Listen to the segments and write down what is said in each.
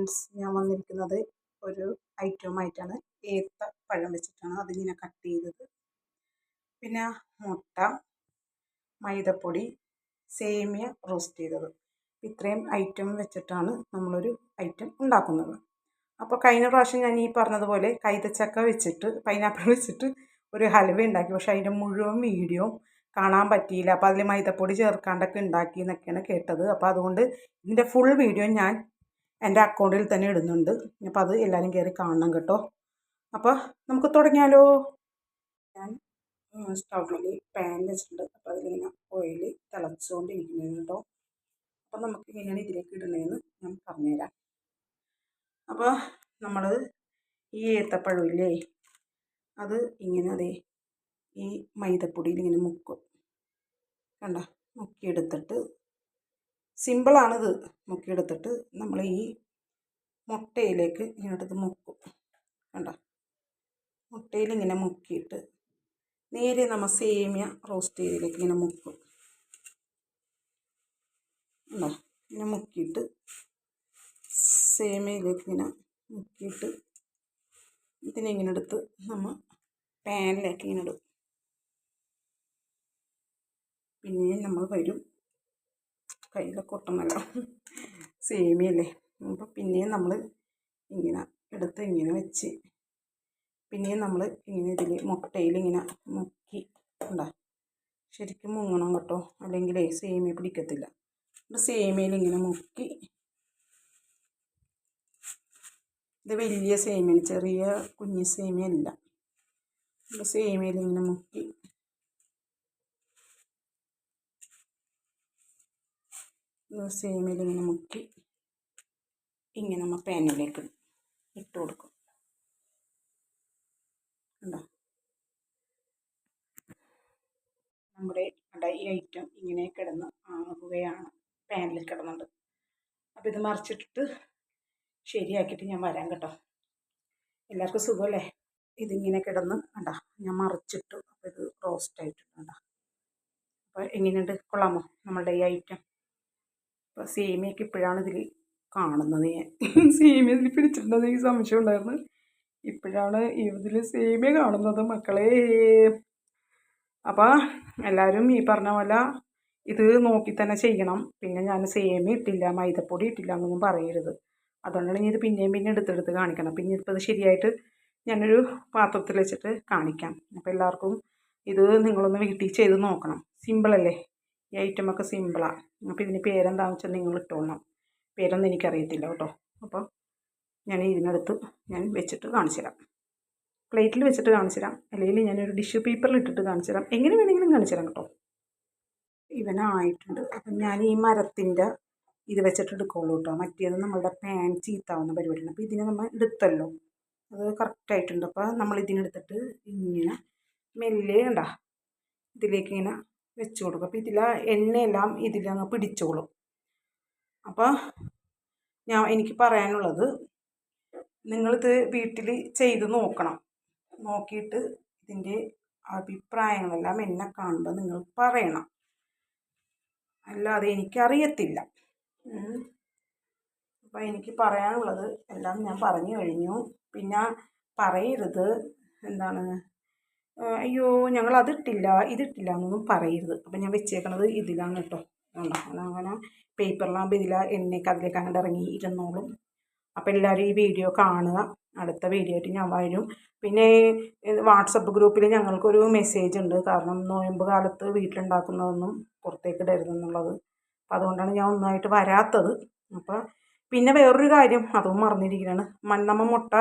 Friends, ഞാൻ വന്നിരിക്കുന്നത് ഒരു ഐറ്റവുമായിട്ടാണ്. ഏത്തപ്പഴം വെച്ചിട്ടാണ് അതിങ്ങനെ കട്ട് ചെയ്തത്. പിന്നെ മുട്ട, മൈദപ്പൊടി, സേമിയ റോസ്റ്റ് ചെയ്തത്. ഇത്രയും ഐറ്റം വെച്ചിട്ടാണ് നമ്മളൊരു ഐറ്റം ഉണ്ടാക്കുന്നത്. അപ്പോൾ കഴിഞ്ഞ പ്രാവശ്യം ഞാൻ ഈ പറഞ്ഞതുപോലെ കൈതച്ചക്ക വെച്ചിട്ട് പൈനാപ്പിൾ വെച്ചിട്ട് ഒരു ഹൽവ ഉണ്ടാക്കി. പക്ഷേ അതിൻ്റെ മുഴുവൻ വീഡിയോ കാണാൻ പറ്റിയില്ല. അപ്പോൾ അതിൽ മൈദപ്പൊടി ചേർക്കാണ്ടൊക്കെ ഉണ്ടാക്കി എന്നൊക്കെയാണ് കേട്ടത്. അപ്പോൾ അതുകൊണ്ട് ഇതിൻ്റെ ഫുൾ വീഡിയോ ഞാൻ എൻ്റെ അക്കൗണ്ടിൽ തന്നെ ഇടുന്നുണ്ട്. അപ്പോൾ അത് എല്ലാവരും കയറി കാണണം കേട്ടോ. അപ്പോൾ നമുക്ക് തുടങ്ങിയാലോ. ഞാൻ സ്റ്റൗവിൽ പാൻ വെച്ചിട്ടുണ്ട്. അപ്പോൾ അതിലിങ്ങനെ ഓയിൽ തിളച്ചുകൊണ്ടിരിക്കുന്നതാണ് കേട്ടോ. അപ്പോൾ നമുക്ക് ഇങ്ങനെയാണ് ഇതിലേക്ക് ഇടുന്നതെന്ന് ഞാൻ പറഞ്ഞുതരാം. അപ്പോൾ നമ്മൾ ഈ ഏത്തപ്പഴമില്ലേ, അത് ഇങ്ങനെ അതേ ഈ മൈദപ്പൊടിയിൽ ഇങ്ങനെ മുക്കും. കണ്ട, മുക്കിയെടുത്തിട്ട് സിമ്പിളാണിത്. മുക്കിയെടുത്തിട്ട് നമ്മൾ ഈ മുട്ടയിലേക്ക് ഇങ്ങോട്ടത് മുക്കും. കണ്ട, മുട്ടയിൽ ഇങ്ങനെ മുക്കിയിട്ട് നേരെ നമ്മൾ സേമിയ റോസ്റ്റ് ചെയ്തതിലേക്ക് ഇങ്ങനെ മുക്കും. കണ്ട, ഇങ്ങനെ മുക്കിയിട്ട് സേമിയയിലേക്ക് ഇങ്ങനെ മുക്കിയിട്ട് ഇതിനെ ഇങ്ങനെ എടുത്ത് നമ്മൾ പാനിലേക്ക് ഇങ്ങനെ ഇടും. പിന്നെയും നമ്മൾ വരും, കയ്യിലൊക്കെ ഒട്ടുന്നല്ലോ, സേമിയല്ലേ. അപ്പോൾ പിന്നെയും നമ്മൾ ഇങ്ങനെ എടുത്ത് ഇങ്ങനെ വെച്ച് പിന്നെയും നമ്മൾ ഇങ്ങനെ ഇതിൽ മുട്ടയിൽ ഇങ്ങനെ മുക്കി. കണ്ടോ, ശരിക്കും മുങ്ങണം കേട്ടോ, അല്ലെങ്കിൽ സേമിയ പിടിക്കത്തില്ല. അപ്പോൾ സേമിയയിൽ ഇങ്ങനെ മുക്കി. ഇത് വലിയ സേമിയ, ചെറിയ കുഞ്ഞി സേമിയ അല്ല. അപ്പോൾ സേമിയയിൽ ഇങ്ങനെ മുക്കി സേമിയയിൽ ഇങ്ങനെ മുക്കി ഇങ്ങനെ നമ്മൾ പാനിലേക്ക് ഇട്ട് കൊടുക്കും. കണ്ടോ, നമ്മുടെ ഈ ഐറ്റം ഇങ്ങനെ കിടന്ന് ആകുകയാണ്, പാനിൽ കിടന്നുണ്ട്. അപ്പോൾ ഇത് മറിച്ചിട്ടിട്ട് ശരിയാക്കിയിട്ട് ഞാൻ വരാം കേട്ടോ. എല്ലാവർക്കും സുഖമല്ലേ? ഇതിങ്ങനെ കിടന്ന് കണ്ടോ, ഞാൻ മറിച്ചിട്ടു. അപ്പോൾ ഇത് റോസ്റ്റ് ആയിട്ടുണ്ട്. കണ്ടോ, അപ്പോൾ എങ്ങനെയുണ്ട്, കൊള്ളാമോ നമ്മളുടെ ഈ ഐറ്റം? അപ്പോൾ സേമിയൊക്കെ ഇപ്പോഴാണ് ഇതിൽ കാണുന്നത്. ഞാൻ സേമിയ ഇതിൽ പിടിച്ചിട്ടുണ്ടെന്ന് എനിക്ക് സംശയം ഉണ്ടായിരുന്നു. ഇപ്പോഴാണ് ഇതിൽ സേമിയ കാണുന്നത് മക്കളെ. അപ്പോൾ എല്ലാവരും ഈ പറഞ്ഞ പോലെ ഇത് നോക്കി തന്നെ ചെയ്യണം. പിന്നെ ഞാൻ സേമിയ ഇട്ടില്ല, മൈദപ്പൊടി ഇട്ടില്ല എന്നൊന്നും പറയരുത്. അതുകൊണ്ടാണ് ഇനി ഇത് പിന്നെയും എടുത്തെടുത്ത് കാണിക്കണം. പിന്നെ ഇപ്പോൾ ഇത് ശരിയായിട്ട് ഞാനൊരു പാത്രത്തിൽ വെച്ചിട്ട് കാണിക്കാം. അപ്പോൾ എല്ലാവർക്കും ഇത് നിങ്ങളൊന്ന് വീട്ടിൽ ചെയ്ത് നോക്കണം. സിമ്പിളല്ലേ, ഈ ഐറ്റമൊക്കെ സിമ്പിളാണ്. അപ്പോൾ ഇതിന് പേരെന്താണെന്ന് വെച്ചാൽ നിങ്ങൾ ഇട്ടോളണം. പേരൊന്നും എനിക്കറിയത്തില്ല കേട്ടോ. അപ്പോൾ ഞാൻ ഇതിനടുത്ത് ഞാൻ വെച്ചിട്ട് കാണിച്ചു തരാം. പ്ലേറ്റിൽ വെച്ചിട്ട് കാണിച്ചു തരാം, അല്ലെങ്കിൽ ഞാനൊരു ടിഷ്യൂ പേപ്പറിൽ ഇട്ടിട്ട് കാണിച്ചു തരാം. എങ്ങനെ വേണമെങ്കിലും കാണിച്ചു തരാം കേട്ടോ. ഇവനായിട്ടുണ്ട്. അപ്പം ഞാൻ ഈ മരത്തിൻ്റെ ഇത് വെച്ചിട്ട് എടുക്കുള്ളൂ കേട്ടോ. മറ്റേത് നമ്മളുടെ പാൻ ചീത്താവുന്ന പരിപാടിയാണ്. അപ്പോൾ ഇതിനെ നമ്മൾ എടുത്തല്ലോ, അത് കറക്റ്റായിട്ടുണ്ട്. അപ്പോൾ നമ്മൾ ഇതിനെടുത്തിട്ട് ഇങ്ങനെ മെല്ലെ കണ്ടാ ഇതിലേക്ക് ഇങ്ങനെ വെച്ച് കൊടുക്കും. അപ്പോൾ ഇതിലെ എണ്ണയെല്ലാം ഇതിലങ്ങ് പിടിച്ചോളും. അപ്പോൾ എനിക്ക് പറയാനുള്ളത്, നിങ്ങളിത് വീട്ടിൽ ചെയ്ത് നോക്കണം. നോക്കിയിട്ട് ഇതിൻ്റെ അഭിപ്രായങ്ങളെല്ലാം എന്നെ കാണുമ്പോൾ നിങ്ങൾ പറയണം. അല്ലാതെ എനിക്കറിയത്തില്ല. അപ്പോൾ എനിക്ക് പറയാനുള്ളത് എല്ലാം ഞാൻ പറഞ്ഞു കഴിഞ്ഞു. പിന്നെ പറയരുത് എന്താണ്, അയ്യോ ഞങ്ങൾ അതിട്ടില്ല ഇതിട്ടില്ല എന്നൊന്നും പറയരുത്. അപ്പം ഞാൻ വെച്ചേക്കണത് ഇതിലാണ് കേട്ടോ. അങ്ങനെ പേപ്പറിലാകുമ്പോൾ ഇതിൽ എണ്ണയൊക്കെ അതിലേക്ക് അങ്ങോട്ട് ഇറങ്ങി ഇരുന്നോളും. അപ്പോൾ എല്ലാവരും ഈ വീഡിയോ കാണുക. അടുത്ത വീഡിയോ ആയിട്ട് ഞാൻ വരും. പിന്നെ വാട്സപ്പ് ഗ്രൂപ്പിൽ ഞങ്ങൾക്കൊരു മെസ്സേജ് ഉണ്ട്. കാരണം നോയമ്പ് കാലത്ത് വീട്ടിലുണ്ടാക്കുന്നതൊന്നും പുറത്തേക്ക് ഇടരുതെന്നുള്ളത്. അപ്പോൾ അതുകൊണ്ടാണ് ഞാൻ ഒന്നായിട്ട് വരാത്തത്. അപ്പോൾ പിന്നെ വേറൊരു കാര്യം അതും മറന്നിരിക്കുകയാണ്. നമ്മൾ മുട്ട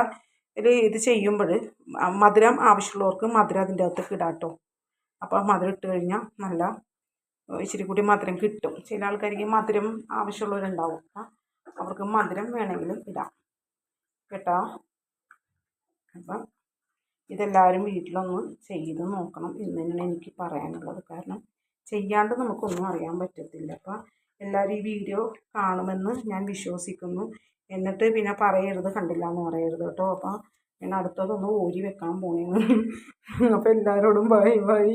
ഇത് ചെയ്യുമ്പോൾ മധുരം ആവശ്യമുള്ളവർക്ക് മധുരം അതിൻ്റെ അകത്തേക്ക് ഇടാം കേട്ടോ. അപ്പോൾ മധുരം ഇട്ട് കഴിഞ്ഞാൽ നല്ല ഇച്ചിരി കൂടി മധുരം കിട്ടും. ചില ആൾക്കാർക്ക് മധുരം ആവശ്യമുള്ളവരുണ്ടാവും. അവർക്ക് മധുരം വേണമെങ്കിലും ഇടാം കേട്ടോ. അപ്പം ഇതെല്ലാവരും വീട്ടിലൊന്ന് ചെയ്ത് നോക്കണം എന്ന് തന്നെയാണ് എനിക്ക് പറയാനുള്ളത്. കാരണം ചെയ്യാണ്ട് നമുക്കൊന്നും അറിയാൻ പറ്റത്തില്ല. അപ്പോൾ എല്ലാവരും ഈ വീഡിയോ കാണുമെന്ന് ഞാൻ വിശ്വസിക്കുന്നു. എന്നിട്ട് പിന്നെ പറയരുത് കണ്ടില്ല എന്ന് പറയരുത് കേട്ടോ. അപ്പോൾ ഞാൻ അടുത്തതൊന്ന് ഊരി വെക്കാൻ പോണേന്ന്. അപ്പോൾ എല്ലാവരോടും ബൈ ബൈ.